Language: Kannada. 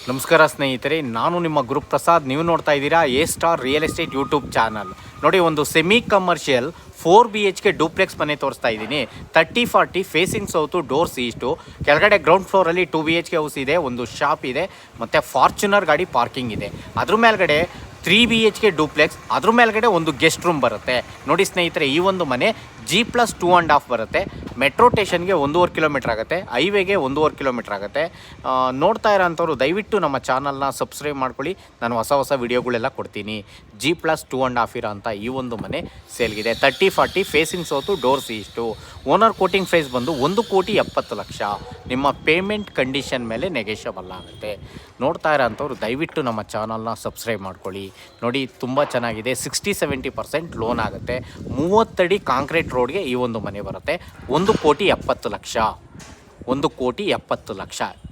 ನಮಸ್ಕಾರ ಸ್ನೇಹಿತರೆ, ನಾನು ನಿಮ್ಮ ಗುರುಪ್ರಸಾದ್. ನೀವು ನೋಡ್ತಾ ಇದ್ದೀರಾ A star real estate YouTube channel. ನೋಡಿ, ಒಂದು ಸೆಮಿ ಕಮರ್ಷಿಯಲ್ 4BHK ಡೂಪ್ಲೆಕ್ಸ್ ಮನೆ ತೋರಿಸ್ತಾ ಇದ್ದೀನಿ. 30-40 ಫೇಸಿಂಗ್ ಸೌತು, ಡೋರ್ಸ್ ಈಸ್ಟು. ಕೆಳಗಡೆ ಗ್ರೌಂಡ್ ಫ್ಲೋರಲ್ಲಿ 2BHK ಹೌಸ್ ಇದೆ, ಒಂದು ಶಾಪ್ ಇದೆ, ಮತ್ತು ಫಾರ್ಚುನರ್ ಗಾಡಿ ಪಾರ್ಕಿಂಗ್ ಇದೆ. ಅದ್ರ ಮೇಲ್ಗಡೆ 3BHK ಡೂಪ್ಲೆಕ್ಸ್, ಅದ್ರ ಮೇಲ್ಗಡೆ ಒಂದು ಗೆಸ್ಟ್ ರೂಮ್ ಬರುತ್ತೆ. ನೋಡಿ ಸ್ನೇಹಿತರೆ, ಈ ಒಂದು ಮನೆ G+2.5 ಬರುತ್ತೆ. ಮೆಟ್ರೋ ಸ್ಟೇಷನ್ಗೆ 1.5 ಕಿಲೋಮೀಟ್ರ್ ಆಗುತ್ತೆ, ಹೈವೇಗೆ 1.5 ಕಿಲೋಮೀಟ್ರ್ ಆಗುತ್ತೆ. ನೋಡ್ತಾ ಇರೋಂಥವ್ರು ದಯವಿಟ್ಟು ನಮ್ಮ ಚಾನಲ್ನ ಸಬ್ಸ್ಕ್ರೈಬ್ ಮಾಡ್ಕೊಳ್ಳಿ. ನಾನು ಹೊಸ ವಿಡಿಯೋಗಳೆಲ್ಲ ಕೊಡ್ತೀನಿ. G+2.5 ಇರೋ ಅಂಥ ಈ ಒಂದು ಮನೆ ಸೇಲ್ಗಿದೆ. 30-40 facing south, doors east. Owner quoting price ಬಂದು 1,70,00,000. ನಿಮ್ಮ ಪೇಮೆಂಟ್ ಕಂಡೀಷನ್ ಮೇಲೆ ನೆಗೆಷಬಲ್ ಆಗುತ್ತೆ. ನೋಡ್ತಾ ಇರೋಂಥವ್ರು ದಯವಿಟ್ಟು ನಮ್ಮ ಚಾನಲ್ನ ಸಬ್ಸ್ಕ್ರೈಬ್ ಮಾಡ್ಕೊಳ್ಳಿ. ನೋಡಿ, ತುಂಬ ಚೆನ್ನಾಗಿದೆ. 60-70% ಲೋನ್ ಆಗುತ್ತೆ. 30 ಅಡಿ ಕಾಂಕ್ರೀಟ್ ರೋಡ್ಗೆ ಈ ಒಂದು ಮನೆ ಬರುತ್ತೆ. 1,70,00,000. 1,70,00,000.